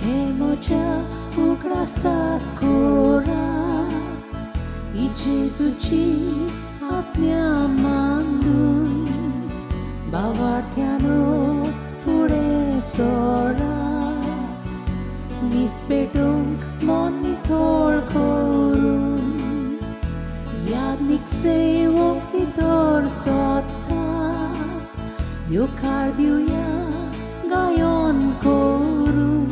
हे म्हज्या उगडा कोरा ही जेजूची आज्ञा मानून भावार्थ्यानो फुडें सोरा नीस पेटोवंक मन नितळ करून यादनीक सेवक भितर सोदता येवकार दिवया गायन करून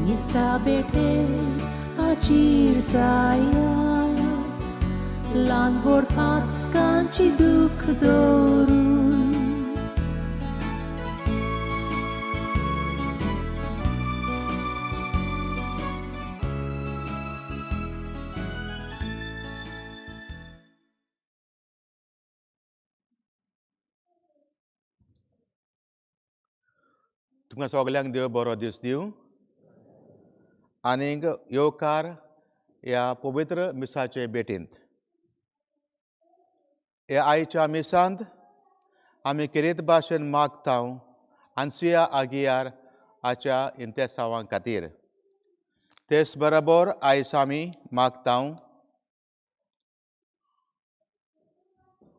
निसा बेटे हाचीर जाया ल्हान व्हड पातकांची दूख दवरून तुमकां सगल्यांक देव बरो दीस दिवं आनीक येवकार ह्या पवित्र मिसाचे भेटेंत ह्या आयच्या मिसांत आमी कितें भाशेन मागता आनसुया आगियार हाच्या इंतेसांवा खातीर तेच बरोबर आयज आमी मागता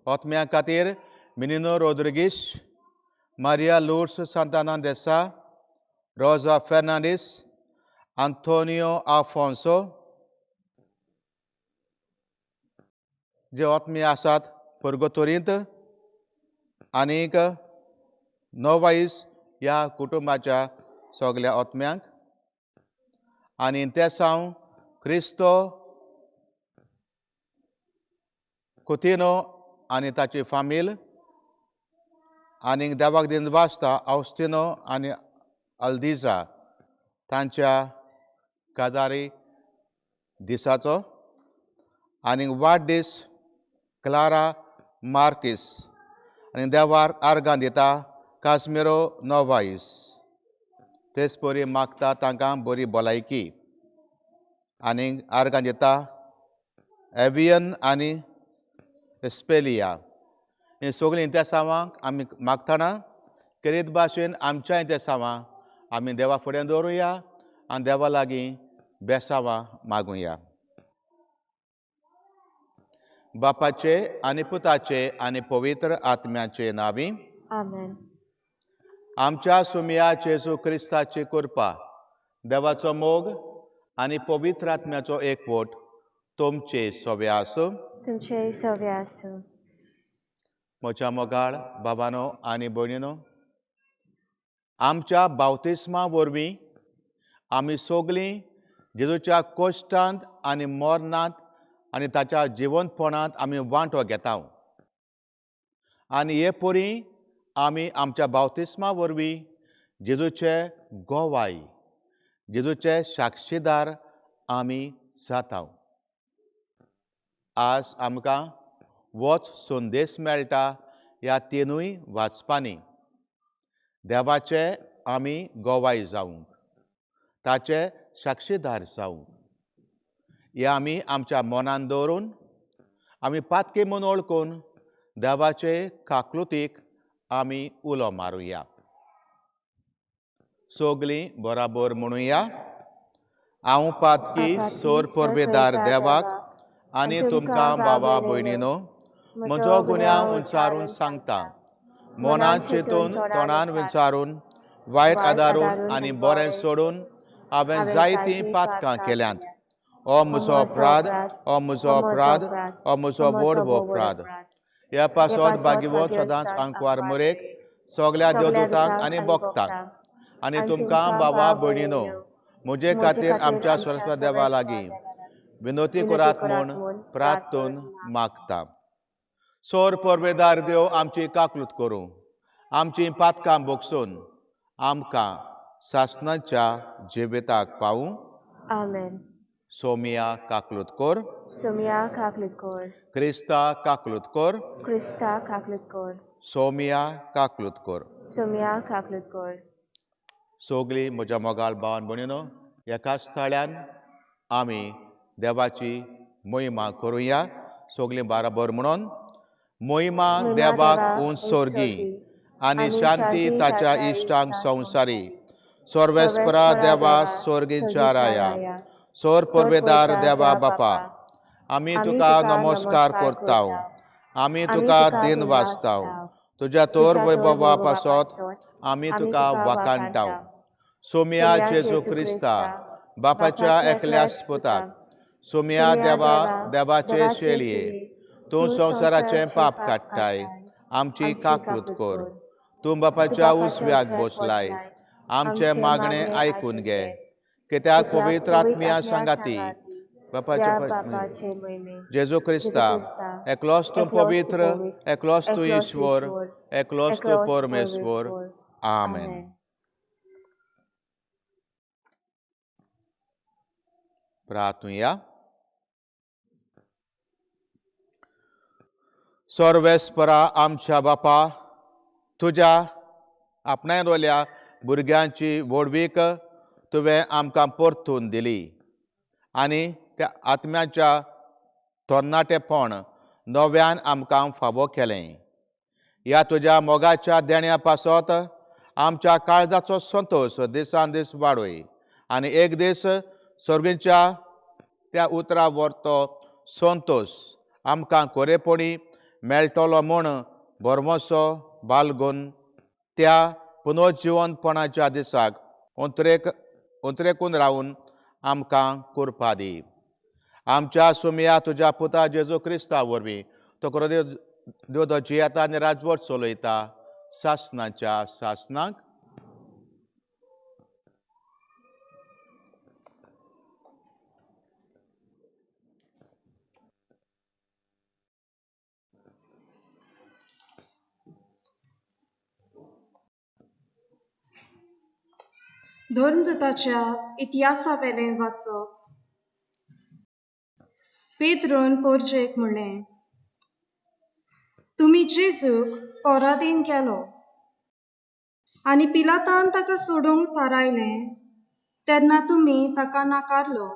ओतम्या खातीर मिनिनो Rodrigues Maria Lourdes Santana Dessa, Rosa Fernandes, Antonio Afonso, जे ओतमी आसात पुर्गतोरींत आनीक नोवाईस ह्या कुटुंबाच्या सगल्या ओतम्यांक आनी ते सावन क्रिस्तो कुतिनो आनी ताची फामील आनीक देवाक दिन वाजता औस्तिनो आनी अल्दिजा तांच्या काजारी दिसाचो आनीक वाडदीस क्लारा मार्कीस आनी देवाक आर्गां दिता कास्मिरो नोवाईस तेच परी मागता तांकां बरी भलायकी आनीक आर्गां दिता एवियन आनी एस्पेलिया ही सगळीं इंतेसांवां आमी मागतना कितें भाशेन आमच्या इंतेसांवां आमी देवा फुडें दवरुया आनी देवा लागीं बेसांवां मागुया बापाचे आनी पुताचे आनी पवित्र आत्म्याचे नांवी आमेन. आमच्या सुमया जेजू क्रिस्ताची कृपा देवाचो मोग आनी पवित्र आत्म्याचो एकवट तुमचे सोबे आसूं तुमचे सोबे आसूं. म्हज्या मोगाळ बाबानो आनी भयणीनो आमच्या बावतिस्मा वरवीं आमी सगळीं जेजूच्या कोश्टांत आनी मरणांत आनी ताच्या जिवंतपणांत आमी वांटो घेता आनी हे परी आमी आमच्या बावतिस्मा वरवीं जेजूचे गोवाय जेजूचे साक्षीदार आमी जाता आज आमकां होच संदेश मेळटा ह्या तिनूय वाचपांनी देवाचे आमी गोवाय जावंक ताचे साक्षीदार जावंक हे आमी आमच्या मनान दवरून आमी पातकी म्हूण वळखून देवाचे काकलुतीक आमी उलो मारुया सगळीं बराबर म्हणुया हांव पातकी सोर परबेदार देवाक आनी तुमकां बाबा भयणीनो म्हजो गुन्यांव उंचारून सांगता मनांत चिंतून तोंडान विचारून वायट आदारून आनी बरें सोडून हांवें जायतीं पातकां केल्यांत हो म्हजो अपराध हो म्हजो अपराध हो म्हजो व्हड अपराध ह्या पासत भागिवत सदांच आंकवार मोरेक सगल्या देवदूतांक आनी भक्तांक आनी तुमकां बाबा भयणीनो म्हजे खातीर आमच्या सरस्वती देवा लागीं विनोती करात म्हूण प्रार्थून मागता सोर परबेदार देव आमची काकलूत करूं आमची पातकां भोगसून आमकां सासणाच्या जिविताक पावूं आमेन. सोमिया काकलूत कोर सोमिया काकलूत कोर क्रिस्ता काकलूत कोर क्रिस्ता काकलूत कोर सोमिया काकलूत कोर सोमिया काकलूत कोर. सगळीं म्हज्या मोगाळ भावन भयणीनो एकाच थळ्यान आमी देवाची मोहिमा करुया सगळीं बराबर म्हणून मोहिमा देवाक उंच सोर्गी आनी शांती ताच्या इश्टांक संवसारी सर्वेस्परा देवा स्वर्गीच्या राया सोर परवेदार देवा बापा आमी तुका नमस्कार करताव आमी तुका दिन वाचताव तुज्या तोर वैभवा पासत आमी तुका वाखाणटाव सोम्या जेजू क्रिस्ता बापाच्या एकल्या स्पुताक सोम्या देवा देवाचे शेळये तूं संवसाराचें पाप काडटाय आमची काकूट कर तूं बापाच्या उजव्याक बसलाय आमचे मागणे आयकून घे कित्याक पवित्र आत्म्या सांगाती बापाचे जेजू क्रिस्ता एकलोच तूं पवित्र एकलोच तूं ईश्वर एकलोच तूं परमेश्वर आमेन. प्रार्थुया. सर्वेस्परा आमच्या बापा तुज्या आपणाय रोल्या भुरग्यांची व्हडवीक तुवें आमकां परतून दिली आनी त्या आत्म्याच्या तरणाटेपण नव्यान आमकां फावो केलें. ह्या तुज्या मोगाच्या देण्या पासत आमच्या काळजाचो संतोश दिसान दीस वाडय आनी एक दीस सर्गीच्या त्या उतरा व्हरतो संतोश आमकां खरेपणी मेळटलो म्हूण भरवंसो बाळगून त्या पुनर्जिवनपणाच्या दिसाक अंतरेकून रावन आमकां करपा दी. आमच्या सुमया तुज्या पुता जेजू क्रिस्ता वरवीं तो करो देव तो जियेता आनी राजवट चलयता सासणाच्या सासणाक. धर्मदूताच्या इतिहासावेलें वाचप. पेद्रोन पोरजेक म्हणलें, तुमी जेजूक पराधीन केलो आनी पिलातान ताका सोडूंक थारायलें तेन्ना तुमी ताका नाकारलो.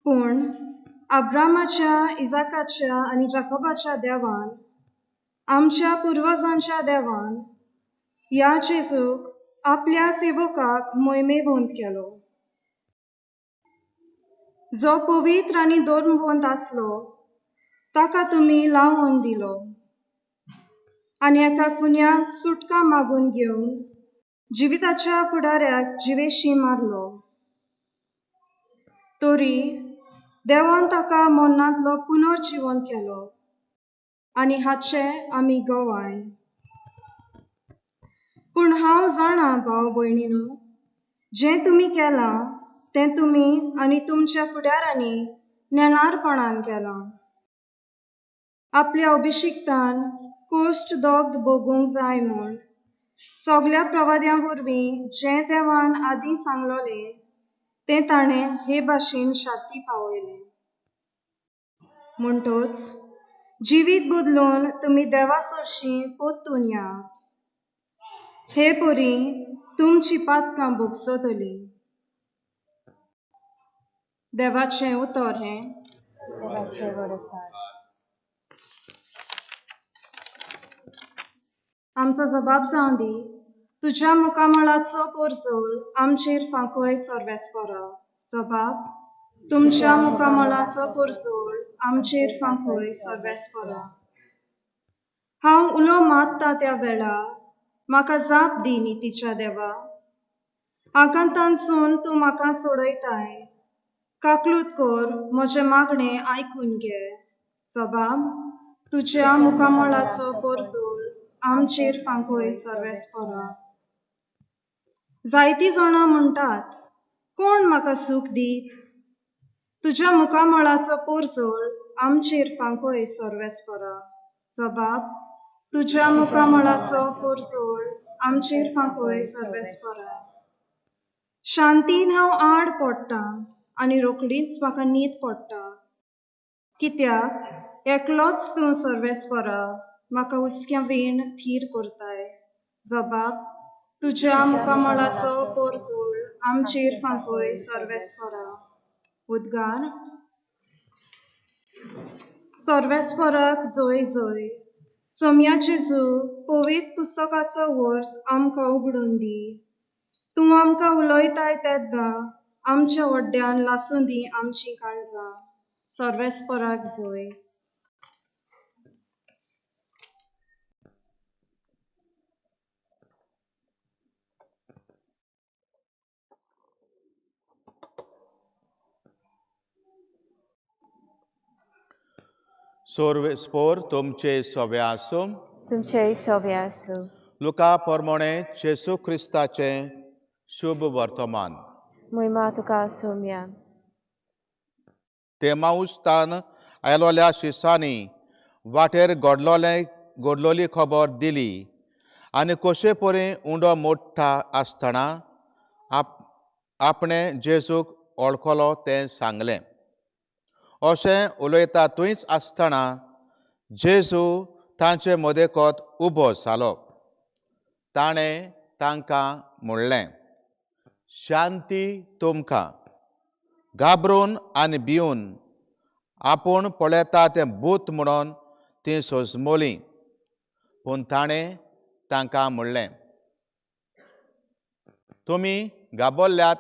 पूण अब्रामाच्या इजाकाच्या आनी जाकोबाच्या देवान आमच्या पुर्वजांच्या देवान ह्या जेजूक आपल्या सेवकाक मोहिमेवंत केलो, जो पवित्र आनी धर्मवंत आसलो ताका तुमी लावून दिलो आनी एका कुन्याक सुटका मागून घेवन जिविताच्या फुडाऱ्याक जिवेशी मारलो. तरी देवान ताका मरणांतलो पुनर्जीवन केलो आनी हाचे आमी गवाय. पूण हांव जाणां भाव भयणीनो, जें तुमी केलां तें तुमी आनी तुमच्या फुडाऱ्यांनी नेनारपणान केलां. आपल्या अभिशिक्तान कोश्ट दोग भोगूंक जाय म्हूण सगल्या प्रवाद्यां वरवीं जें देवान आदीं सांगलोलें तें ताणें हे भाशेन शाती पावयलें. म्हणटच जिवीत बदलून तुमी देवा चडशीं पोत्तून या. हे परी तुमची पातकां भोगसतलीं. देवाचें उतर हें. आमचो जबाब जावं दी. तुज्या मुखामळाचो पोरजोल आमचेर फांकय सर्वेस्परा. जबाब. तुमच्या मुखामळाचो पोरजोल आमचेर फांकय सर्वेस्परा. हांव उलो मारता त्या वेळार म्हाका जाप दी नितीच्या देवा. आकांतांसून तूं म्हाका सोडयताय. काकलूत कर म्हजें मागणें आयकून घे. जबाब. तुज्या मुखामळाचो पोरजोल आमचेर फांकय सर्वेस्परा. जायतीं जाणां म्हणटात, कोण म्हाका सूख दीत. तुज्या मुखामळाचो पोरजोल आमचेर फांकय सर्वेस्परा. जबाब. तुज्या मुखामळाचो पोरजोल आमचेर फांकय सर्वेस्परा. शांतीन हांव आड पडटां आनी रोखडीच म्हाका न्हीद पडटा. कित्याक एकलोच तूं सर्वेस्परा म्हाका हुस्क्या वेण थीर करताय. जबाब. तुज्या मुखामळाचो पोरजोल आमचेर फांकय सर्वेस्परा. उद्गार. सर्वेस्पराक जय जय. सोम्या जेजू पवित्र पुस्तकाचो वर्त आमकां उगडून दी. तूं आमकां उलयताय तेन्ना आमच्या वड्ड्यान लासून दी आमची काळजां. सर्वेस्पराक जोय. सोर्वेस्पोर तुमचे सोबे आसूं. तुमचे सोबे आसूं. लुका पोरमोणे जेसू क्रिस्ताचे शुभ वर्तमान. मोहिमा तुका सोम्या. तेमाऊस्तान आयलोल्या शिसांनी वाटेर घडलोली खबर दिली आनी कशे परी उंडो मोडटा आसतना आपणे जेजूक वळखलो तें सांगलें. अशें उलयता थंयच आसतना जेजू तांचे मदेकोत उबो जालो. ताणें तांकां म्हणलें, शांती तुमकां. घाबरून आनी भिवन आपूण पळयता तें भूत म्हणून तीं सोजमोलीं. पूण ताणें तांकां म्हणलें, तुमी घाबरल्यात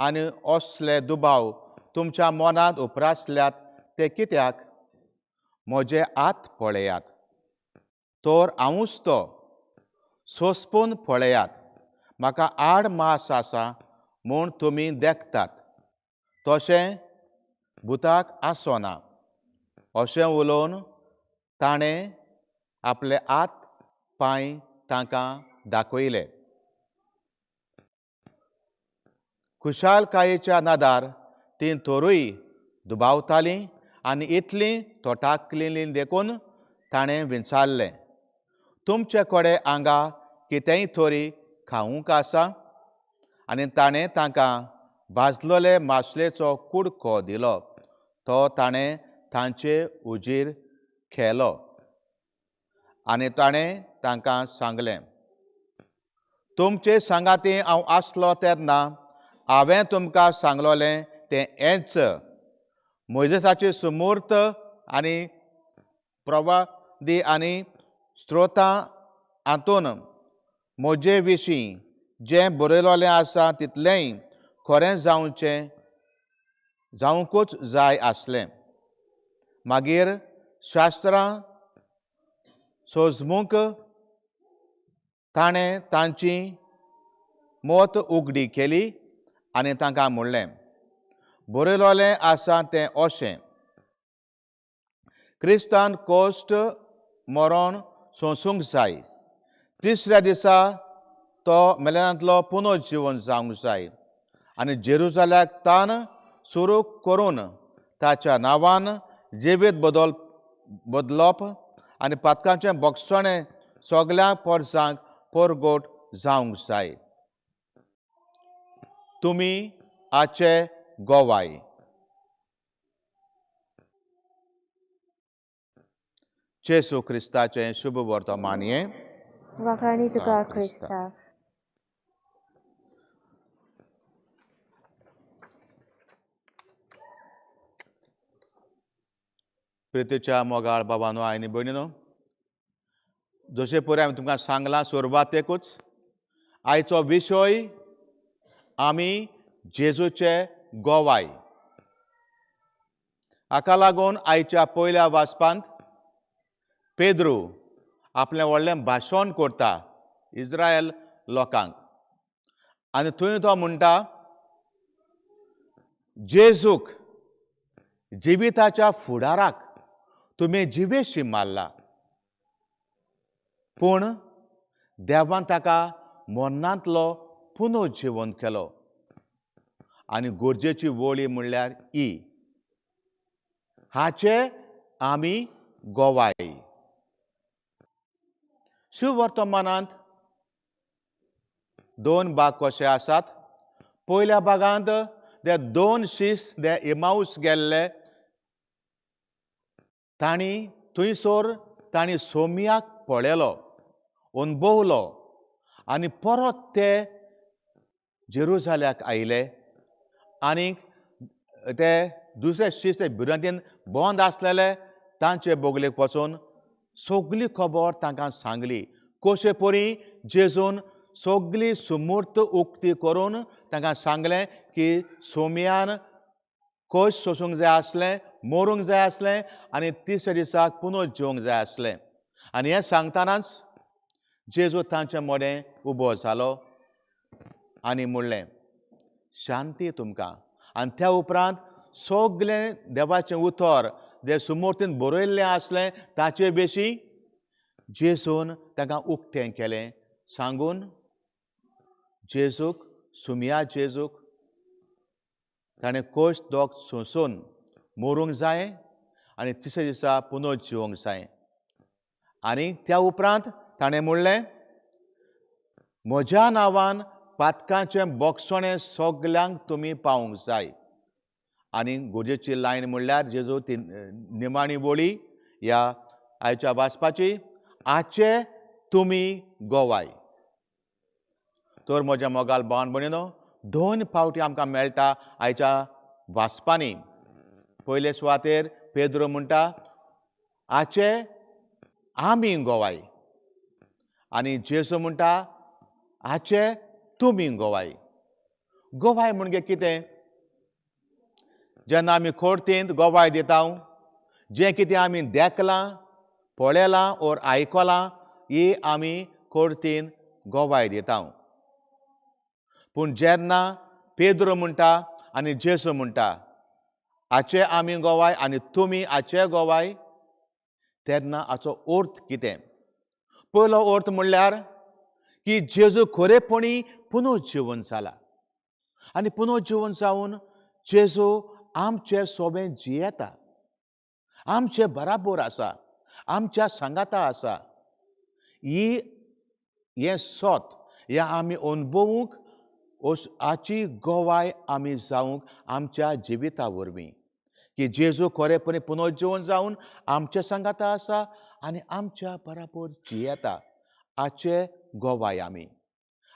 आनी असले दुबाव तुमच्या मनांत उपरासल्यात ते कित्याक? म्हजे हात पळयात, तर हांवूच तो. सोंसपून पळयात, म्हाका आड मास आसा म्हूण तुमी देखतात, तशें भुताक आसना. अशें उलोवन ताणें आपले हात पांय तांकां दाखयले. खुशालकायेच्या नादार तीं तोरूय दुबावतालीं आनी इतलीं तोटाकलेलीं देखून ताणें विचारलें, तुमचे कडेन हांगा कितेंय तरी खावूंक आसा? आनी ताणें तांकां भाजलोले माशेलेचो कुडको दिलो. तो ताणें तांचे उजीर खेलो आनी ताणें तांकां सांगलें, तुमचे सांगाती हांव आसलो तेन्ना हांवें तुमकां सांगलोलें तें हेंच. मोइजेसाची सुमूर्त आनी प्रवादी आनी स्त्रोतां हातून म्हजे विशीं जें बरयलोलें आसा तितलेंय खरें जावंकूच जाय आसलें. मागीर शास्त्रां सोजमूक ताणें तांची मोत उगडी केली आनी तांकां म्हणलें, बरयलोलें आसा तें अशें, क्रिस्तान कोश्ट मरोन सोंसूंक जाय, तिसऱ्या दिसा तो मेल्यांतलो पुनर्जीवन जावंक जाय आनी जेरुसलेमाक तान सुरू करून ताच्या नांवान जिवीत बदलप आनी पातकांचें भक्षणें सगळ्या परजांक परगोट जावंक जाय. तुमी हाचे गोवाय. जेसू क्रिस्ताचें शुभ वर्तमान हें. वाखाणी तुका क्रिस्ता. प्रितीच्या मोगाळ बाबांनो आनी भयणीनो, जशे परी हांवें तुमकां सांगलां सुरवातेकूच, आयचो विशय आमी जेजूचे गोवाय. हाका लागून आयच्या पयल्या वाचपांत पेद्रू आपलें व्हडलें भाशण करता इस्रायल लोकांक आनी थंय तो म्हणटा, जेजूक जिविताच्या फुडाराक तुमी जिवेशी मारला, पूण देवान ताका मरणांतलो पुनर्जीवन केलो. आनी गरजेची वळी म्हणल्यार ही, हाचे आमी गोवाय. शुभ वर्तमानांत दोन भाग कशे आसात. पयल्या भागांत ते दोन शिश्य ते इमाऊस गेल्ले, तांणी सोम्याक पळयलो, अणभवलो आनी परत ते जेरुसलेमाक आयले. आनीक ते दुसरे शिश्य भिरांतीन बंद आसलेले तांचे बोगलेक वचून सगळी खबर तांकां सांगली. कशे परी जेजून सगळी सुमूर्त उक्ती करून तांकां सांगलें की सोमयान कोश सोसूंक जाय आसलें, मरूंक जाय आसलें आनी तिसऱ्या दिसाक पुनून जिवंक जाय आसलें. आनी हें सांगतानाच जेजू तांचे मोडें उबो जालो आनी म्हणलें, शांती तुमकां. आनी त्या उपरांत सगलें देवाचें उतर जें सुमूर्तीन बरयल्लें आसलें ताचे विशीं जेजून तांकां उक्तें केलें, सांगून जेजूक सुमया जेजूक ताणें कोश दोग सोंसून मरूंक जाय आनी तिसऱ्या दिसा पुनून जिवंक जाय. आनी त्या उपरांत ताणें म्हणलें, म्हज्या नांवान पातकांचें बोगसोणें सगल्यांक तुमी पावोवंक जाय. आनी गोजेची लायन म्हणल्यार जेजू ती निमाणी बोळी ह्या आयच्या वाचपाची, आचे तुमी गोवाय. तर म्हज्या मोगाल भावन भयणीनो, 2 फावटी आमकां मेळटा आयच्या वाचपांनी. पयले सुवातेर पेद्रो म्हणटा, आचे आमी गोवाय. आनी जेजू म्हणटा, आचे तुमी गोवाय. गोवाय म्हणजे कितें? जेन्ना आमी खोर्तींत गोवाय दिता, जें कितें आमी देखलां, पळयलां ओर आयकलां, ही आमी खोर्तीन गोवाय दिता. पूण जेन्ना पेद्रो म्हणटा आनी जेजू म्हणटा, आचे आमी गोवाय आनी तुमी आचे गोवाय, तेन्ना हाचो अर्थ कितें? पयलो अर्थ म्हणल्यार की जेजू खरेपणी पुनर्जीवन जाला. आनी पुनर्जीवन जावन जेजू आमचें सोबें जियेता, आमचे बराबर आसा, आमच्या सांगाता आसा. हें सोत हें आमी अनुभवूंक हाची गोवाय आमी जावंक आमच्या जिविता वरवीं, की जेजू खरेपणी पुनर्जीवन जावन आमच्या सांगाता आसा आनी आमच्या बराबर जियेता, हाचे गोवाय आमी.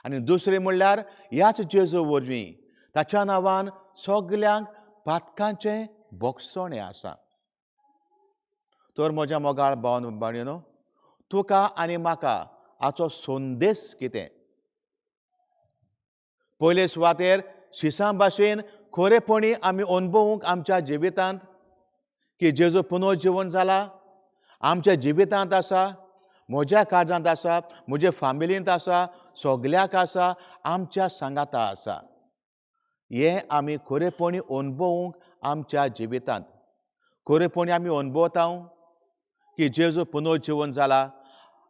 आनी दुसरें म्हणल्यार ह्याच जेजू वरवीं ताच्या नांवान सगल्यांक पातकांचें बोगसोणें आसा. तर म्हज्या मोगाळ भावन भयणीनो, तुका आनी म्हाका हाचो संदेश कितें? पयले सुवातेर शिसां भाशेन खरेपणी आमी अनुभवूंक आमच्या जिवितांत की जेजू पुनर्जीवन जाला, आमच्या जिवितांत आसा, म्हज्या काळजांत आसा, म्हज्या फामिलींत आसा, सगल्याक आसा, आमच्या सांगाता आसा. हें आमी खरेपणी अनुभवूंक आमच्या जिवितांत. खरेपणी आमी अनुभवता की जेजू पुनर्जीवन जाला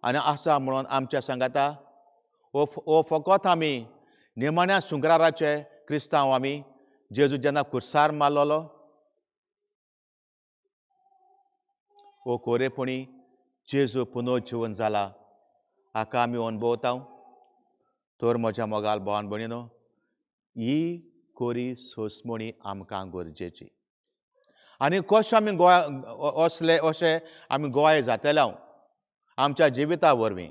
आनी आसा म्हणून आमच्या सांगाता. हो फकत आमी निमाण्या सुंकराराचे क्रिस्तांव आमी जेजू जेन्ना खुर्सार मारलोलो, हो खरेपणी जेजू पुनर्जीवन जाला हाका आमी अनुभवता. तर म्हज्या मोगाल भावन भयणीनो, ही खरी सोसमणी आमकां गरजेची. आनी कशें आमी अशें आमी गोंय जातले आमच्या जिविता वरवीं.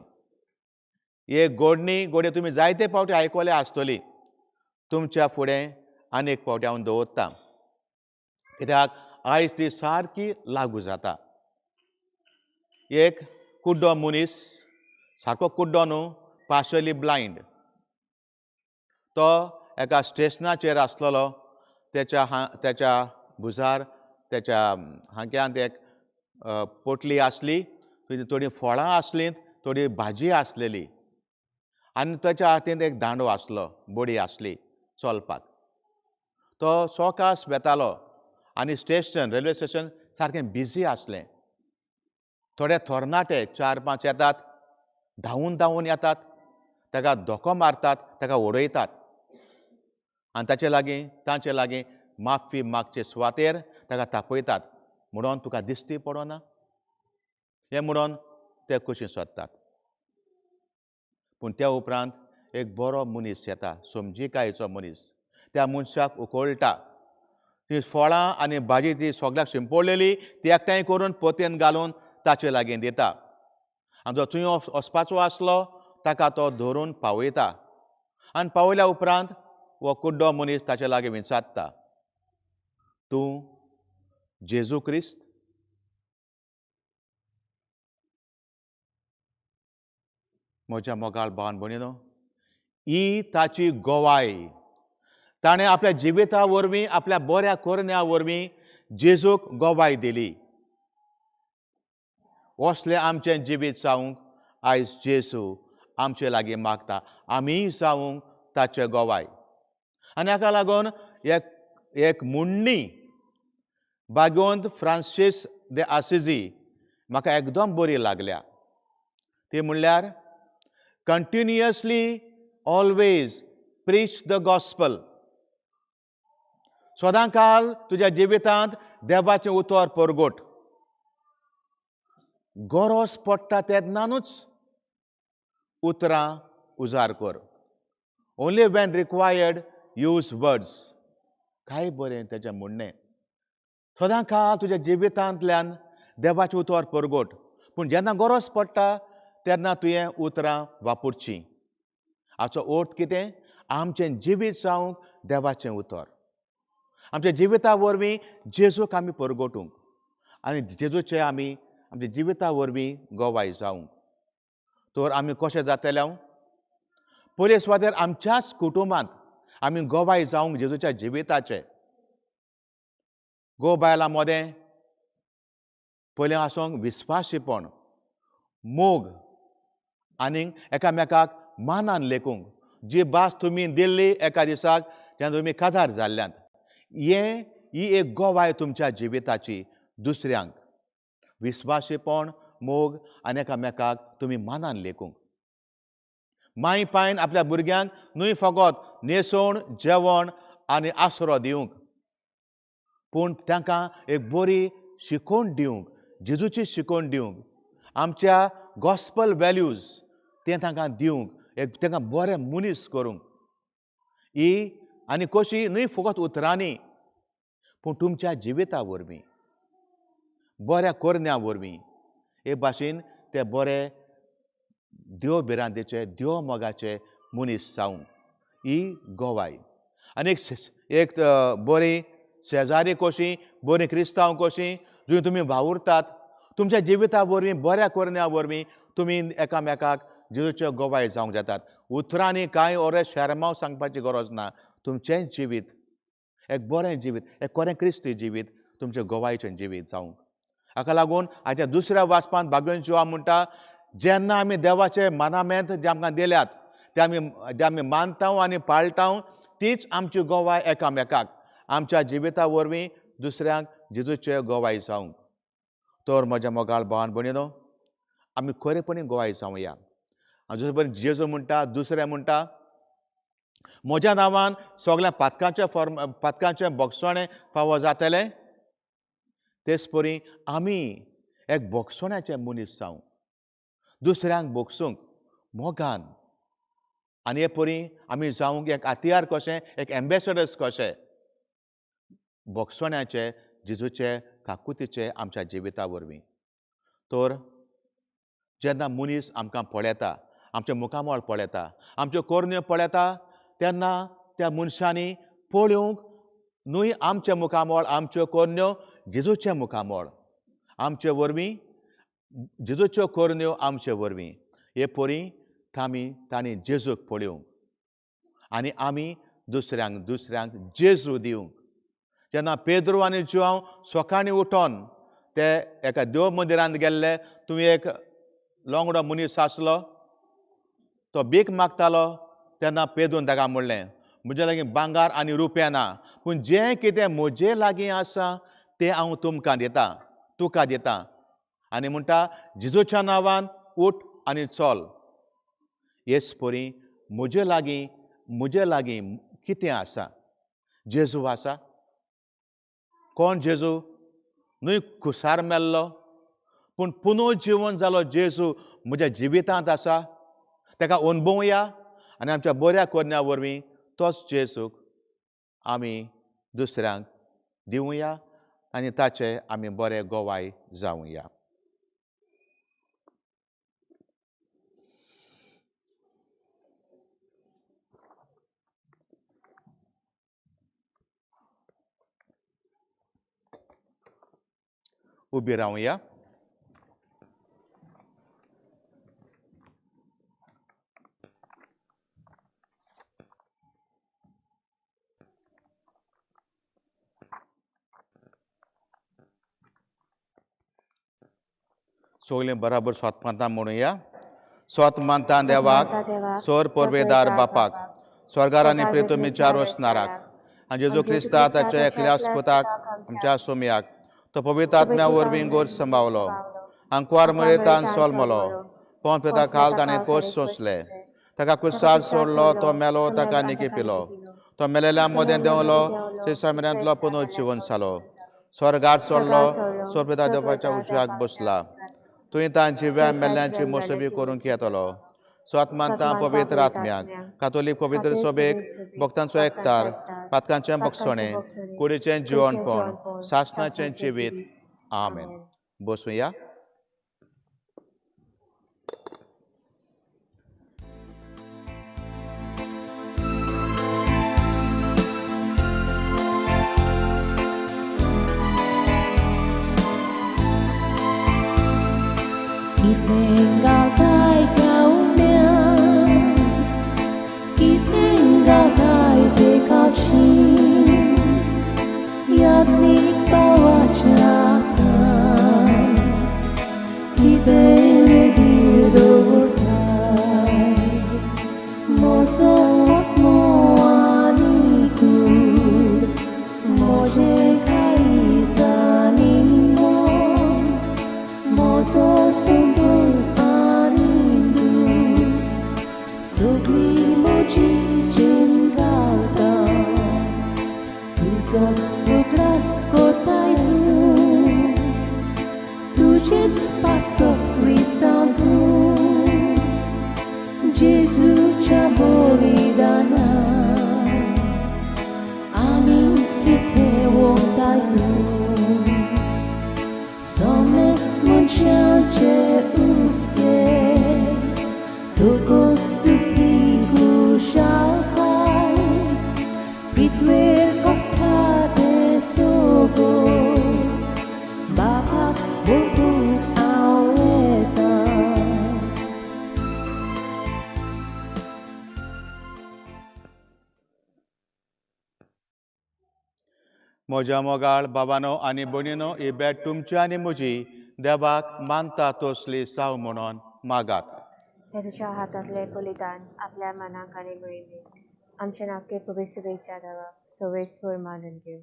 एक घोडये तुमी जायते फावटी आयकले आसतली. तुमच्या फुडें आनी एक फावटी हांव दवरतां, कित्याक आयज ती सारकी लागू जाता. एक कुड्डो मनीस, सारको कुड्डो न्हू, पार्शली ब्लायंड, तो एका स्टेशनाचेर आसलेलो. त्याच्या भुजार त्याच्या हांग्यांत एक पोटली आसली, थोडी फळां आसलीं, थोडी भाजी आसलेली आनी ताच्या हातींत एक दांडो आसलो, बडी आसली चलपाक. तो सवकास वेतालो आनी रेल्वे स्टेशन सारकें बिजी आसलें. थोडे थोरणाटे 4-5 येतात, धांवून येतात, ताका धोको मारतात, ताका उडयतात आनी ताचे लागीं माफी मागचे सुवातेर ताका तापयतात, म्हणून तुका दिश्टी पडना हें म्हणून ते कुशीन सोदतात. पूण त्या उपरांत एक बरो मनीस येता, समजिकायेचो मनीस. त्या मनशाक उखळटा. ती फळां आनी भाजी ती सगळ्याक शिंपडलेली ती एकठांय करून पोतयेन घालून ताचे लागीं दिता. आनी जो थंय वचपाचो आसलो ताका तो धरून पावयता. आनी पावयल्या उपरांत हो कुड्डो मनीस ताचे लागीं विचारता, तूं जेजू क्रिस्त? म्हज्या मोगाळ भावन भयणीनो, ही ताची गोवाय. ताणें आपल्या जिविता वरवीं आपल्या बऱ्या करण्या वरवीं जेजूक गोवाय दिली. असलें आमचें जिवीत जावंक आयज जेजू आमचे लागीं मागता. आमीय जावंक ताचे गोवाय. आनी हाका लागून एक मुण्णी भागवंत फ्रांसीस de Assisi म्हाका एकदम बरी लागल्या. ती म्हणल्यार continuously always preach the gospel. सदांकाल तुज्या जिवितांत देवाचें उतर परगट. गरज पडटा तेन्नानूच उतरां उजार कर. Only Wien required use words. काय बरें तेजें म्हणणें. सदांकाल तुज्या जिवितांतल्यान देवाचें उतर परगट. पूण जेन्ना गरज पडटा तेन्ना तुवें उतरां वापरचीं. हाचो अर्थ कितें? आमचें जिवीत जावंक देवाचें उतर. आमच्या जिविता वरवीं जेजूक आमी परगटूंक आनी जेजूचे आमी आमच्या जिविता वरवीं गोवाय जावंक. तर आमी कशें जातले? पयले सुवातेर आमच्याच कुटुंबांत आमी गोवाय जावंक जेजूच्या जिविताचे. बायलां मोदें पयलें आसूंक विस्वासीपण, मोग आनीक एकामेकाक मानान लेखूंक. जी भास तुमी दिल्ली एका दिसाक जेन्ना तुमी काजार जाल्ल्यांत, ही एक गोवाय तुमच्या जिविताची दुसऱ्यांक. विस्वासीपण, मोग आनी एकामेकाक तुमी मानान लेखूंक. माय पायन आपल्या भुरग्यांक न्हय फकत न्हेसोवन, जेवण आनी आसरो दिवंक, पूण तांकां एक बरी शिकवण दिवंक, जेजूची शिकवण दिवंक. आमच्या गॉस्पल व्हॅल्यूज ते तांकां दिवंक, एक तांकां बरें मनीस करूंक. ही आनी कशी न्हय फकत उतरांनी, पूण तुमच्या जिविता वरवीं, बऱ्या करण्या वरवीं. हे भाशेन ते बरे देव भिरांतेचे, देव मोगाचे मनीस जावंक. ही गोवाय. आनी एक बरी शेजारी कशी, बरी क्रिस्तांव कशी जी तुमी वावुरतात, तुमच्या जिविता वरवीं, बऱ्या करण्या वरवीं तुमी एकामेकाक जेजूचे गोवाय जावंक जातात. उतरांनी कांय ओरे शर्माव सांगपाची गरज ना. तुमचें जिवीत एक बरें जिवीत, एक खरें क्रिस्ती जिवीत तुमचें गोवायचें जिवीत जावंक. हाका लागून हाच्या दुसऱ्या वाचपांत भागवंत जोआन म्हणटा, जेन्ना आमी देवाचे मानामेंत जे आमकां दिल्यात ते आमी मानता आनी पाळटा, तीच आमची गोवाय एकामेकाक आमच्या जिविता वरवीं दुसऱ्यांक जेजूचे गोवाय जावंक. तर म्हज्या मोगाळ भावान भयणीनो, आमी खरेपणी गोवाय जावया. जेजू म्हणटा, दुसरें म्हणटा, म्हज्या नांवान सगळ्या पातकांचें भोगसणें फावो जातलें. तेच परी आमी एक भोगसण्याचे मनीस जावं, दुसऱ्यांक भोगसूंक मोगान. आनी हे परी आमी जावंक एक आतियार कशें, एक एम्बेसडर्स कशें भोगसण्याचे, जेजूचे काकुतीचे आमच्या जिविता वरवीं. तर जेन्ना मनीस आमकां पळयता, आमचे मुखामळ पळयता, आमच्यो करण्यो पळयता, तेन्ना त्या मनशांनी पळोवंक न्हय आमचें मुखामळ, आमच्यो करण्यो, जेजूचें मुखामळ. आमचे वरवीं जेजूच्यो करण्यो आमचे वरवीं. हे परी तांणी जेजूक पळोवंक आनी आमी दुसऱ्यांक जेजू दिवंक. जेन्ना पेद्रू आनी जोआंव सकाळीं उठोन ते एका देव मंदिरांत गेल्ले, थंय एक लोंगडो मनीस आसलो, तो भीक मागतालो. तेन्ना पेद्रून ताका म्हणलें, म्हजे लागीं भांगार आनी रुपया ना, पूण जें कितें म्हजे लागीं आसा तें हांव तुका दितां. आनी म्हणटा, जेजूच्या नांवान उठ आनी चल. हेच परी म्हजे लागीं कितें आसा? जेजू आसा. कोण जेजू? न्हय खुसार मेल्लो, पूण पुनर्जीवन जालो जेजू म्हज्या जिवितांत आसा. ताका अणभवया आनी आमच्या बऱ्या करण्या वरवीं तोच जेजूक आमी दुसऱ्यांक दिवया आनी ताचे आमी बरे गोवाय जावया. उबी रावया. सगळीं बराबर स्वतमंतां म्हणुया. स्वतमंतां देवाक, सोर परबेदार बापाक, स्वर्गार आनी पृथ्वी विचार वचनाराक, आनी जेजू क्रिस्ता ताच्या एकल्या पुताक आमच्या सोम्याक तो पवित्र आत्म्या वरवीं गोर सांबावलो, अंकवार मरेतान सोलमलो, पोंत पेता काल ताणें कोस सोंसले, ताका कुसार सोडलो, तो मेलो, ताका निकी पिलो, तो मेलेल्या मोदें देंवलो, तिसऱ्या पुनः जिवन जालो, स्वर्गात सोडलो, सोरपेता देवाच्या उजव्याक बसला, तुवें तांची जिव्या मेल्ल्यांची मोसोबी करूंक येतलो. स्वतमंतां पवित्र आत्म्याक, कातोलीक पवित्र सभेक, भक्तांचो एकठार, पातकांचें बक्षणें, कुडीचें जिवणपण, सासणाचें जिवीत. आमेन. बसूया. Tinggal tay kaunya, tinggal tay dekauci, yatnik bawa cerahkan, kita didotai, mosot moanikur, moje kaizanimo, mozo tudzież spasok Krista tu, Jezu cia boli dana, amin kite wontaj tu, somest mąciacie uskie, tukos tukiku szalkaj, pritwer kotkate sogo, bapak bukuk aweta. म्हज्या मोगाळ बाबानो आनी भयणीनो, ही भेट तुमची आनी म्हजी देवाक मानता तसली साव म्हणून मागात. हे तुझ्या हातातले बलिदान आपल्या मनाक आनी बळिंनी आमच्या नाके पवित्र वेच्या देवा सवयस्फूर मानून घेऊ.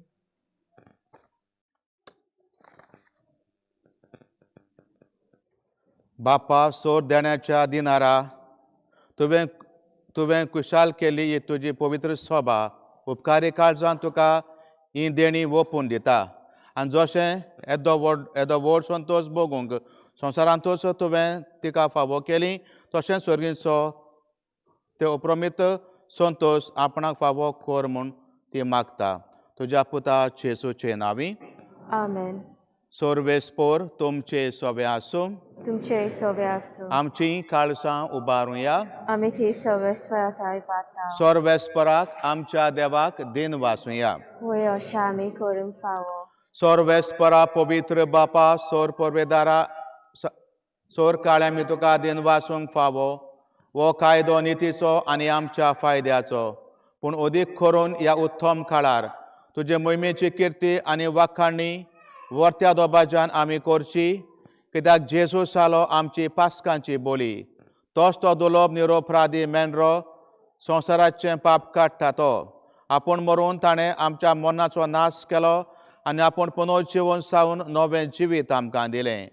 बापा, सोर देण्याच्या दिनारा तुवें कुशाल केली ही तुजी पवित्र सभा उपकारी काळजान तुका ही देणी ओपून दिता, आनी जशें येदो व्हड संतोश भोगूंक संवसारांतूच तुवें तिका फावो केली, तशें सर्गीचो ते अप्रमीत संतोश आपणाक फावो कर म्हूण ती मागता. तुज्या पुता जेसूचे नांवी. आमेन. सोर्वेस्पोर तुमचे सोबे आसूं. तुमचे सोबे आसूं. आमची काळजां उबारुया. आमी ती सवयस्वराताय पाता. सोर्वेस्पराक आमच्या देवाक दिन वासुया. वय अशें आमी करूंक फावो. सोर्वेस्परा पवित्र बापा, सोर परबेदारा, सोर काळ्या मी तुका दिन वासूंक फावो, हो कायदो नितीचो आनी आमच्या फायद्याचो, पूण अदीक करून ह्या उत्तम काळार तुजे मोहिमेची किर्ती आनी वाखाणणी वर्त्या दोबाज्यान आमी करची, कित्याक जेजू जालो आमची पासकांची बोली, तोच तो दुलोब निरोपराधी मेंढरो संवसाराचें पाप काडटा तो. आपूण मरून ताणें आमच्या मरणाचो नाश केलो आनी आपूण पुनर्जीवन सावन नवें जिवीत आमकां दिलें.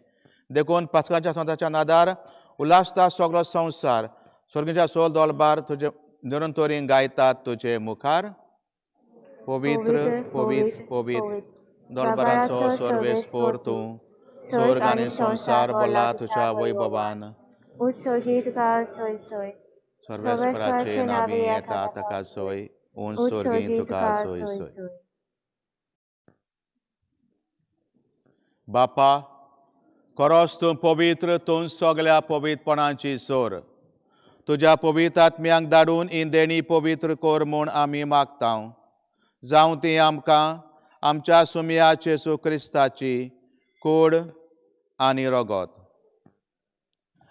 देखून पासकांच्या संताच्या नादार उलासता सगळो संवसार, स्वर्गीच्या सोल दोलबार तुजे निरंतरी गायतात तुजे मुखार. पवित्र पवित्र पवित्र दोलबाराचो सर्वेस्पोर तूं, स्वर्ग आनी संवसार भरला तुज्या वैभवान. उत्सर्गी तुका सोय सोय. सर्वेस्पराचे नांवी येता ताका सोय, उत्सर्गी तुका सोय सोय. बापा, खरोच तूं पवित्र, तूं सगळ्या पवित्रपणाची सोर. तुज्या पवित्र आत्म्यांक धाडून ही देणी पवित्र कर म्हूण आमी मागता. जावं ती आमकां आमच्या सुमया जेजू क्रिस्ताची कूड आनी रगत.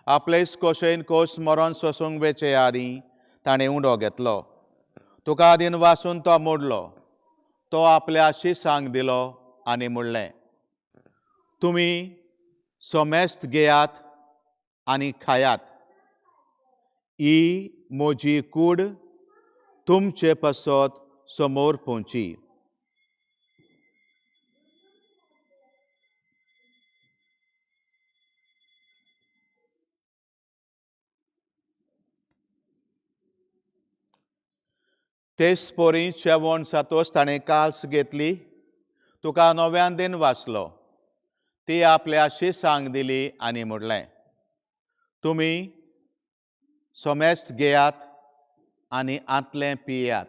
आपलेच कोशेन कोस मरण सोसूंक वेचे आदीं ताणें उंडो घेतलो. तुका आदीन वासून तो मोडलो. तो आपल्या शिसांक दिलो आनी म्हणलें, तुमी सोमेस्त घेयात आनी खायात. ही म्हजी कूड तुमचे पासत समोर पोंची. तेच पोरी जेवण जातोच ताणें काल्स घेतली. तुका नव्यान दिन वाचलो. ती आपल्या शिसांक दिली आनी म्हणलें, तुमी सोमेस्त घेयात आनी आंतलें पियात.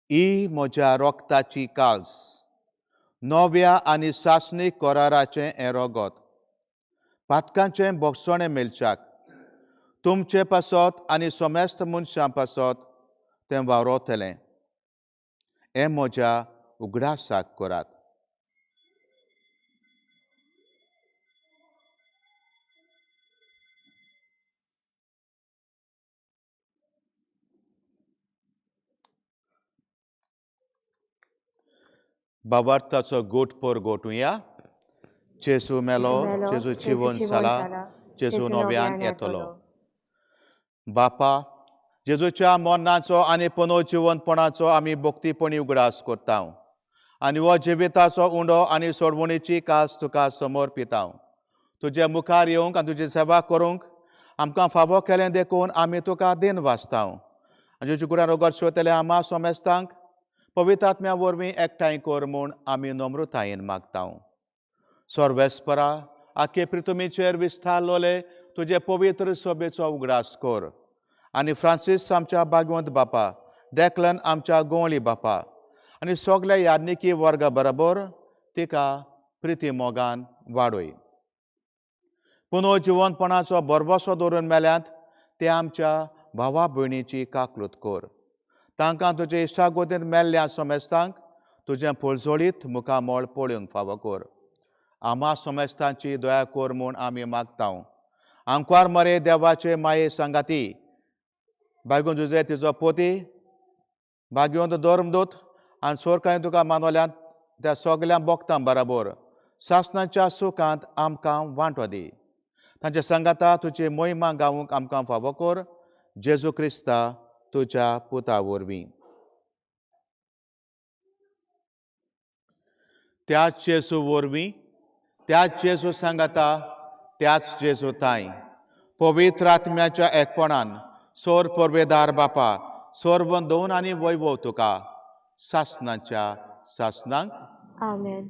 ही म्हज्या रोगताची काल्स, नव्या आनी सासणीक कराराचें हें रोगत. पातकांचें भोगसणें मेलच्याक तुमचे पासत आनी सोमेस्त मनशां पासत तें वावरतलें. हें म्हज्या उगडासाक करात. बाबार्थाचो गोटपोर गोटुया. जेजू मेलो, जेजू जिवन जाला, जेजू नव्यान येतलो. बापा, जेजूच्या मरणाचो आनी पुनर्जिवनपणाचो आमी भोक्तीपणी उगडास करता. आनी हो जिविताचो उंडो आनी सोडवणेची कास तुका समर्पिता. तुजे मुखार येवंक आनी तुजी सेवा करूंक आमकां फावो केलें देखून आमी तुका दिन वाचता. आनी तुजे कुडार रगत शेवतले आमा सोमेस्तांक पवित्र आत्म्या वरवीं एकठांय कर म्हूण आमी नम्रतायेन मागता. सर्वेस्परा आख्खे पृथ्वीचेर विस्तारलोले तुजे पवित्र सभेचो उगडास कर. आनी फ्रांसीस आमच्या भाग्यवंत बापा, डेक्लन आमच्या गोवळी बापा आनी सगल्या याज्ञिकी वर्गा बरोबर तिका प्रिती मोगान वाडय. पुनर्जिवनपणाचो बरवसो दवरून मेल्यांत ते आमच्या भावा भयणीची काकलूत कर. तांकां तुजे इश्टागोदेंत मेल्ल्या सोमेस्तांक तुजें पळजोडीत मुखामोळ पळोवंक फावो कर. आमा सोमेस्तांची दया कर म्हूण आमी मागता. आमकां मरे देवाचे माये सांगाती, भाग्यवंत जुजे तिजो पोती, भाग्यवंत धर्मदूत आनी सोरकांनी तुका मानवल्यांत त्या सगल्या भक्तां बरोबर सासणाच्या सुखांत आमकां वांटो दी. तांच्या सांगाता तुजी मोहिमा गावूंक आमकां फावो कर. जेजू क्रिस्ता तुज्या पुता वरवीं. त्याच जेजू वरवीं, त्याच जेजू सांगाता, त्याच जेजू ताई पवित्र आत्म्याच्या एकपणान सोर परवेदार बापा सोर्बंदोन आनी वैभव तुका सासणाच्या सासणांक. आमेन.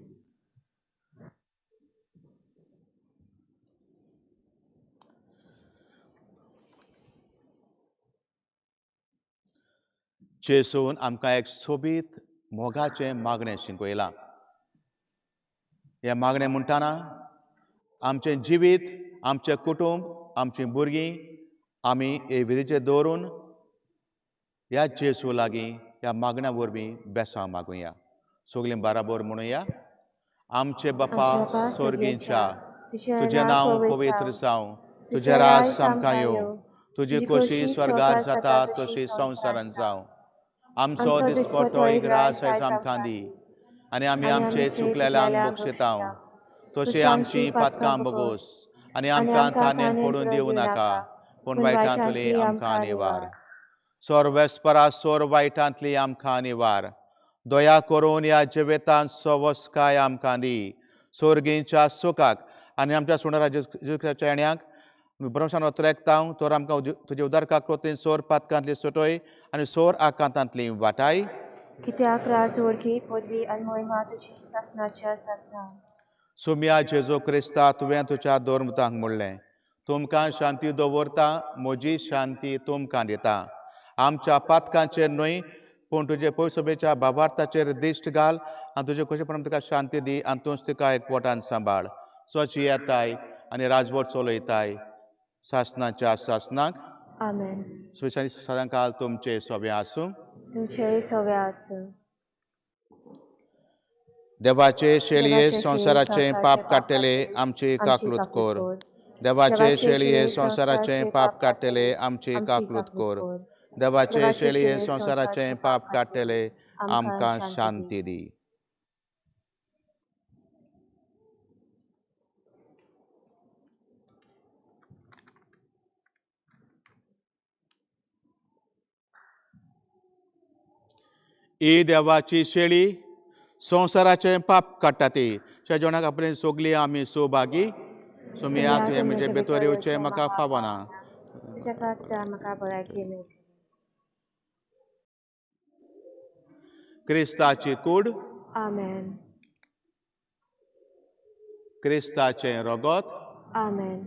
जेजून आमकां एक सोबीत मोगाचें मागणें शिकयलां. हें मागणें म्हणटाना आमचें जिवीत, आमचें कुटूंब, आमचीं भुरगीं आमी हे विधीचेर दवरून ह्या जेजू लागीं ह्या मागण्या वरवीं बेसांव मागुया. सगलीं बराबर म्हणुया. आमचे बापा स्वर्गींच्या, तुजें नांव पवित्र जावं, तुजें राज आमकां येवं, तुजी खोशी स्वर्गार जाता तशी संवसारांत जावं. आमचो दिसपट्टो इग्रास आयज आमकां दी आनी आमी आमचे चुकलेल्यांक बक्षिता तशी आमची पातकां बगोस आनी आमकां तानेन पडून दिवं नाका पूण वायटांतली आमकां निवार. सर्वेस्परा सोर वायटांतली आमकां निवार. दया करून ह्या जिवितांत सवस्काय आमकां दी. सोर्गींच्या सुखाक आनी आमच्या सुणारा जेजूच्या येण्याक भरवशान उतरेकता. तर आमकां तुजे उदारका कृतीन सोर पातकांतली सुटय आनी सोर आकांतांतली वाटाय. कित्याक राज वरखी पदवी आनी मोहिमा तुजी सासणाच्या सासणां. सुम्या जेजू क्रिस्ता तुवें तुज्या दोरमतांक म्हणलें, तुमकां शांती दवरता, म्हजी शांती तुमकां दिता. आमच्या पातकांचेर न्हय पूण तुजे पवित्र सभेच्या भावार्थाचेर दिश्ट घाल आनी तुजे खुशीपणान तुका शांती दी आनी तूंच तिका एकवटान सांबाळ. स्वची येताय आनी राजवट चलयताय सासणाच्या सासणांक. आमेन. सुशांती सदांकाल तुमचे सोबे आसूं. तुमचे सवे आसूं. देवाचे शेळये संवसाराचे पाप काडटले आमची काकलूत कर. देवाचे शेळये संवसाराचे पाप काडटले आमची काकलूत कर. देवाचे शेळये संवसाराचे पाप काडटले आमकां शांती दी. ही देवाची शेळी संवसाराचे पाप काडटा ती शेजोणाक आपले सोगली आमी सोभागी सुमिया तुवें म्हजे भितर येवचें म्हाका फावना तुज्या खातीर म्हाका भलायकी मेळटली. क्रिस्ताची कूड आमेन. क्रिस्ताचें रगत आमेन.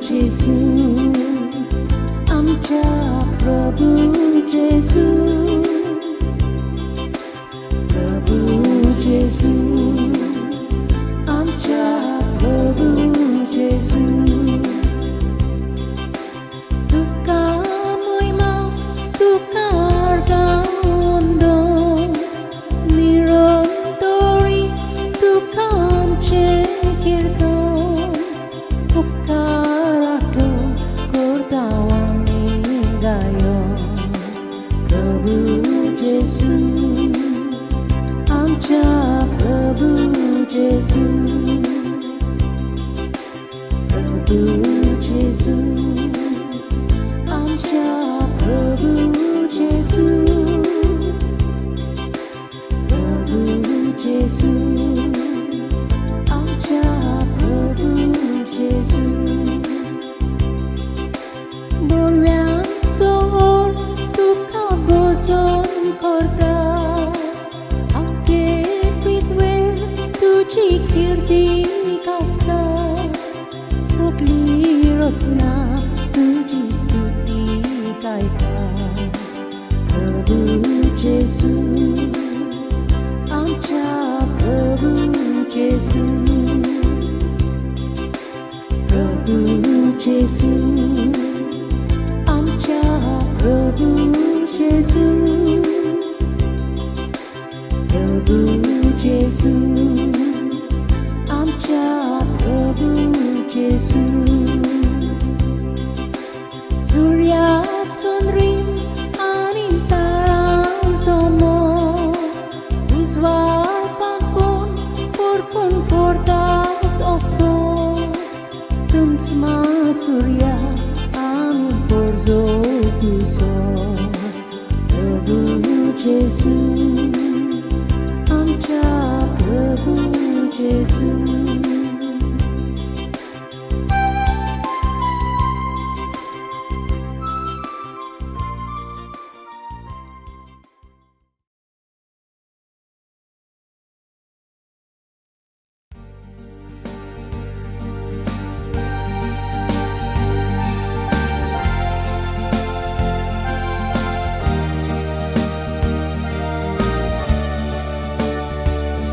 Jesu, आमच्या प्रभु Jesu, प्रभु Jesu, आमच्या प्रभु Jesu. तुका महिमा, तुका गावंदो, निरंतरी तुका आमचे कीर्तन.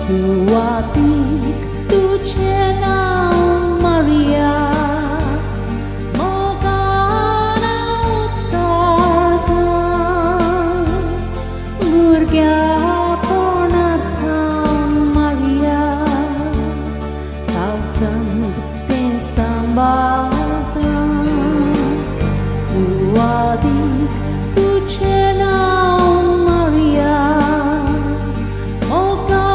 Suwatik tuce naum Maria, moga nautsarkan gurgya ponarkan Maria, tautsang pensambatan. Suwatik tuce naum Maria, moga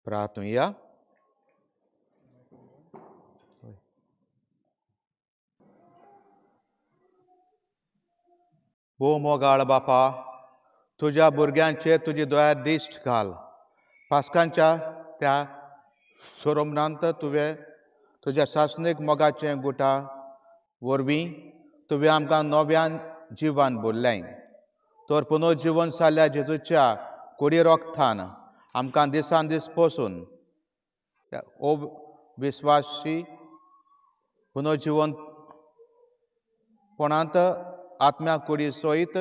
प्रार्थूया. भोव मोगाळ बापा, तुझ्या भुरग्यांचेर तुजी दया दिश्ट घाल. पास्कांच्या त्या सोरोमनांत तुवें तुज्या शासनीक मोगाचें गुटा वरवीं तुवें आमकां नव्यान जिवन भरलें. तर पुनर्जीवन जाल्ल्या जेजूच्या कुडी रोगतान आमकां दिसान दीस पसून विस्वासी पुनर्जीवन कोणांत आत्म्या कुडी सयत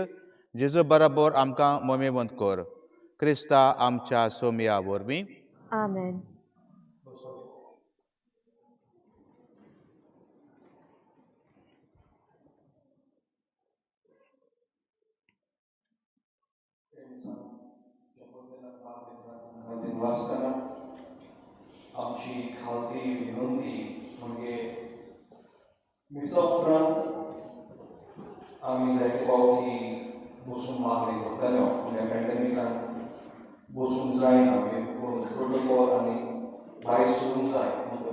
जेजू बरोबर आमकां ममेवंत कर. क्रिस्ता आमच्या सोमया वरवीं. आमेन. वाचताना आमची खालती विनंती म्हणजे मिसा उपरांत आमी जायते फावटी बसून मागणी करताल्यो. म्हणजे पॅन्डेमिकान बसून जायना, प्रोटोकॉल आनी भायर सरून जाय.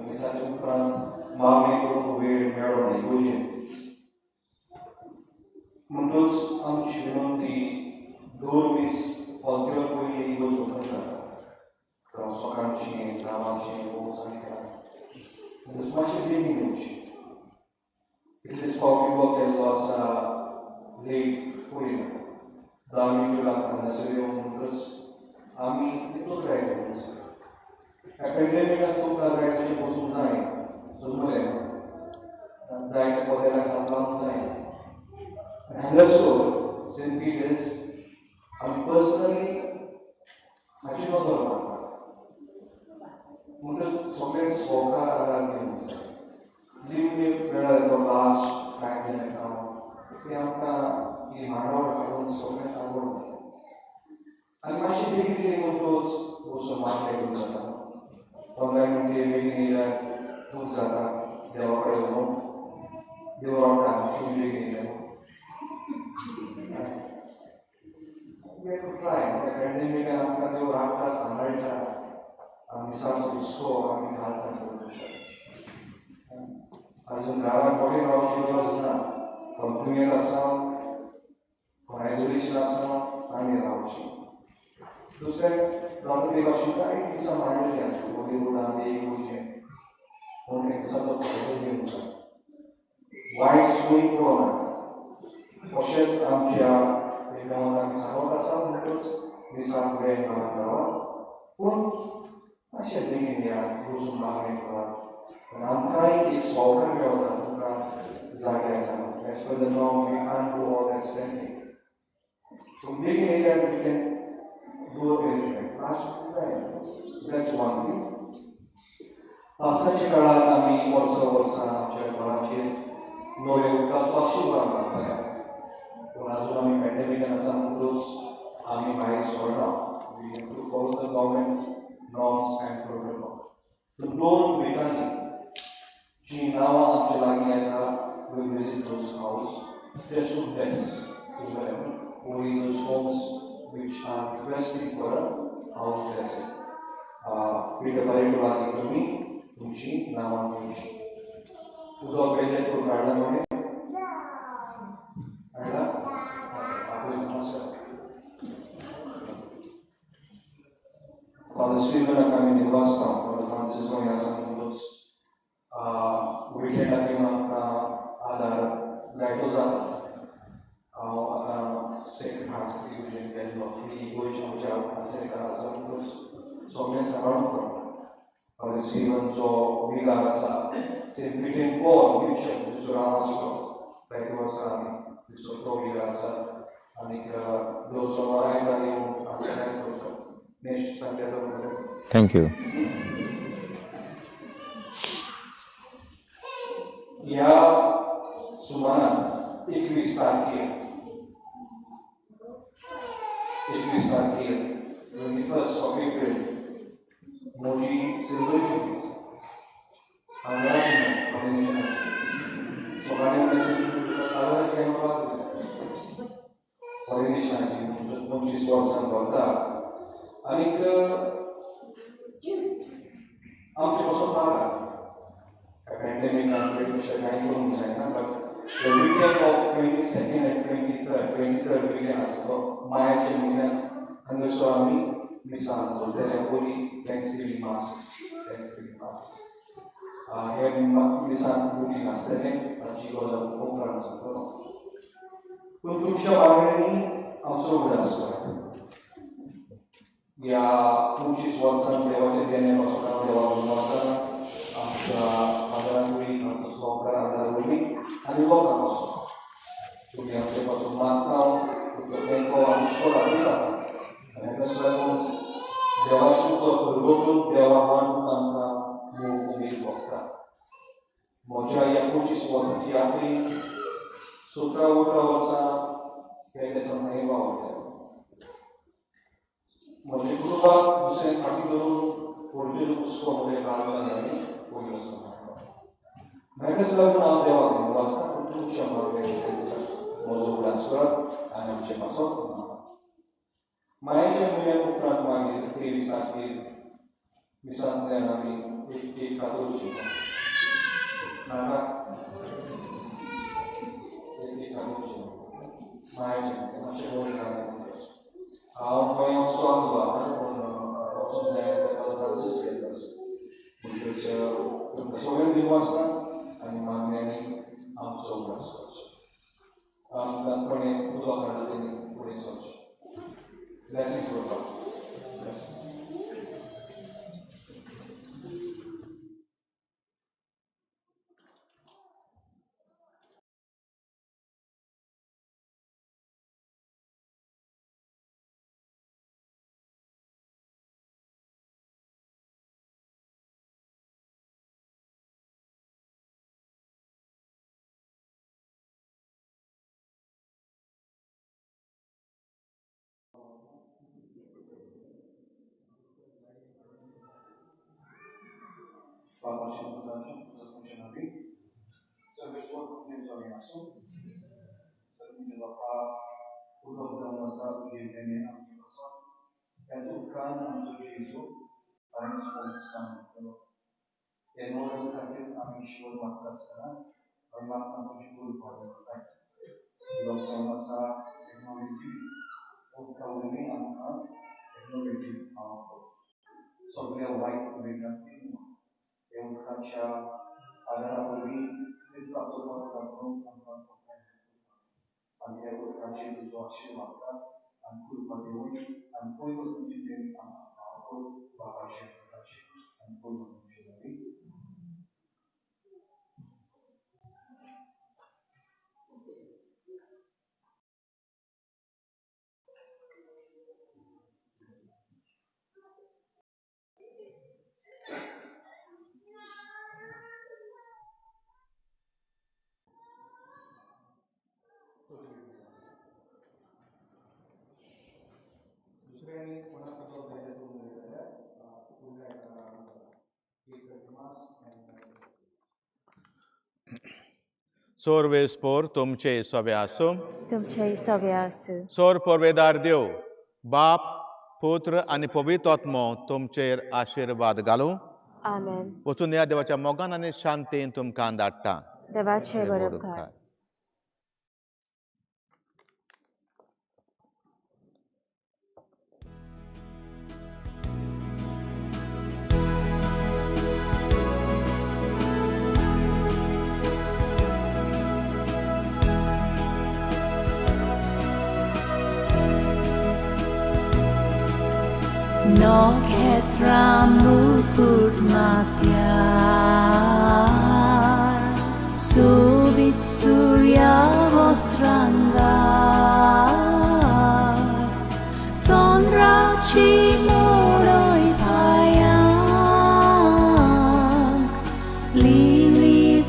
मिसाच्या उपरांत मागणी करूंक वेळ मेळ्ळो ना गोंयचें. म्हणटूच आमची विनंती 2 दीस अंत्योर पयलीं इगोज ओपन जाता. सकाळचें गांवाचें मातशें बेगीन येवचें. इतलेच फावटी वो केल्लो आसा लेट पयना 10 मिनटां लागता हांगासर येवंक. म्हणटच आमी तितूच रायत आसा. ह्या पॅन्डेमिकान तुमकां जाय तशें बसूंक जायना. समजलें न्हू? जायते पोतेलाक हात लावंक जायना. हांगासर सेंट पिटर्स आमी पर्सनली हाची नदर मारता. म्हणटच सगळ्यांक सहकार आदार दिवंक जाय. लिमिटेड वेळार येतो लास्ट मॅगझीन ते आमकां ही मांडावळ काडून सगळ्यांक आवडटा. आनी मातशें बेगीन येयली म्हणटूच बसून मागणी करूंक जाता. 15 मिनटां बेगीन येयल्यार खूब जाता. देवा कडेन उलोवंक देव आवडटा तुमी बेगीन येयले. ट्राय पॅन्डेमिकान आमकां देव राखता, सांबाळटा. मिसाचो हुस्को आमी घालता करूंक जाय. अजून घरांत कोणें रावची गरज ना. कोण दुयेंत आसा, कोण आयसोलेशन आसा आनी रावची. दुसरें जाता ते भाशेन जायतीं दिसां मांडलेलीं आसा. बॉलिवूडान एक गोंयचें पूण एक दिसाचो फायदो घेवंक जाय. वायट सोयी पळोवनाका. अशेंच आमच्या गांवांत आमी सांगत आसा म्हणटूच दिसाक वेळ घालून रावात. पूण मातशें बेगीन येयात, बसून मागणी करात. आमकांय एक सहकार मेळटा तुमकां जाग्यार घालून. As per the norm we can't do all that standing. पूण बेगीन येयल्यार we can do arrangement. Last that's one thing. पावसाच्या काळांत आमी वर्सां आमच्या घराचेर नव्या उदकाचो आशिर्वाद मागताले. पूण आजून आमी पॅन्डेमिकान आसा म्हणटूच आमी भायर सरना. We have to follow the government norms and protocol. 2 विकांनी जी नांवां आमच्या लागीं येता we visit those houses just to bless. Only those homes which are requesting for a house blessing. पिटर बरें लागीं तुमी तुमची नांवां घेवची. उदक बेले करून काडला न्हय? काडला? फादर स्टीफनाक आमी दिवसता. फादर फ्रांसीस गोंय आसा म्हणटूच विकेंडाक येवन आमकां आदार जायतो जाता. हांव आतां सेक्रेड हार्ट इफ्युजन केल्लो. ही गोंयच्या आमच्या आसरेकार आसा म्हणटूच सगळें सांबाळूंक पडटा. फादर स्टीफन जो विगार आसा सेंट पिटर पॉल मिशन दुसरो हांव आसलो जायते वर्सां आमी तो विगार आसा. आनीक दोसरो आयतार येवन आमकां हेल्प करता. नेक्स्ट सांगता. थँक्यू. ह्या सुमारान 21 तारखेक मोजी सिल्वर जुबली हांगा कॉम्बिनेशन सगळ्यांनी कलर कॅमेरा परिवेशाची 25 वर्सां भरता आनीक आमचे असो भाग पॅन्डेमिकान तशें कांय करूंक जायना but the weekend of 22nd and 23rd weekend आसलो मायाच्या म्हयन्यांत हांगासर आमी मिसान दवरलेले होली थँक्सगिवींग मास हे मिसान बुकींग आसतलें ताची गजाल उपरांत सांगतलो पूण तुमच्या वांगड्यांनी आमचो उगडास करा ह्या 25 वर्सांत देवाचे देणे पासून हांव देवा म्हणून आसतना आमच्या आदारावळी आमचो सहकार आदारावळी आनी लोकां पासून तुमी आमचे पासून मागता तुमचो तेंको आमी स्वता दिता आनी हेका लागून देवाची भरगोटून देवान आमकां मोग उमेद भोगता म्हज्या ह्या 25 वर्सांची यात्री 17-18 वर्सां हे देसान हें वावरता म्हजे कुटुंबाक दुसऱ्यान फाटीं धरून व्हडल्यो हुस्को म्हजे काळजांत आनी पयलो सांबाळटा हेकाच लागून हांव देवाक म्हणून वाचता पूण तुमच्या मागणे ते दिसाक म्हजो उगडास करात आनी आमचे पासो मायेच्या म्हयन्याक उपरांत मागीर 23 तारखेर मिसांतल्यान आमी एक कातोलची नाका एक कातोलची मायेच्या म्हयन्याक मातशें व्हड जालें हांव गोंयांत चोरलो आतां पूण वचूंक जाय तें फ्रांसीस केल्लोस तुमकां सगळ्यांक दिवं आसता आनी मागण्यांनी आमचो उगडास करचो आमकां कोणें उदक हाडला तेणी फुडें सरचें Blessing for God. Patrzcie na to, zakończę na wy. Zawyszło nie wzoriasu. Zakończę na pa. Urodzę na za uwielbienie Amcilosa. Języka na Jezu. Pani wspomniane to. Jednore utraty Ami siłą matkacena. A matka bądź kurwa, tak. Urodzę na za technologii. Odkałymi Amka. Technologii Amka. Sobie łajk wygrany. Eunkacia Adarawi wystarczowała taką a nie Eunkacie dużo się matka, a kurwa deuni, a pójdą do ciebie, a baba się Eunkacie, a pójdą do ciebie. दुसऱ्याने कोणाकडे वगैरे तुम्ही पुन्हा सोरवेस्पोर तुमचे सवे आसूं तुमचे सगळे आसूं सोर परवेदार देव बाप पुत्र आनी पवित्र आत्मो तुमचेर आशिर्वाद घालूं आमेन वचून ह्या देवाच्या मोगान आनी शांतीन तुमकां धाडटा देवाचे बरोबर Nokhetramukut matyar Subit surya vostrangar Tonrachi moroi payang Lili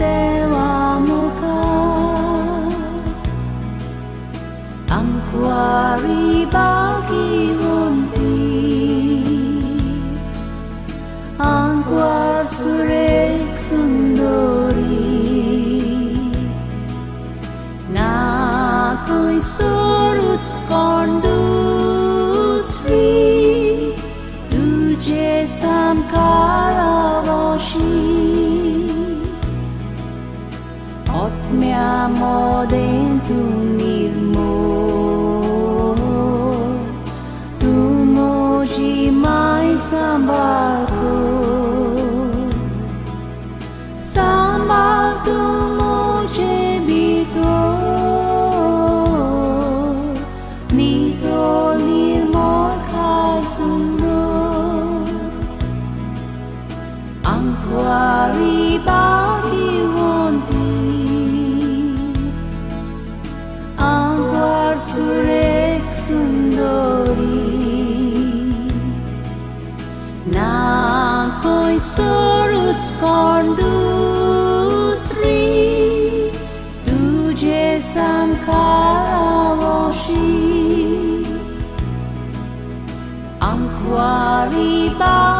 dewa muka Angkwari bagi 삼가라보시 otmea modentum irmo tu moji mai sambarko sambal tu moje bito nito lirmor kasundo angkwari bagi wonti angkwar surek sundori na koi sorut kondusri tuje samkarawoshi angkwari bagi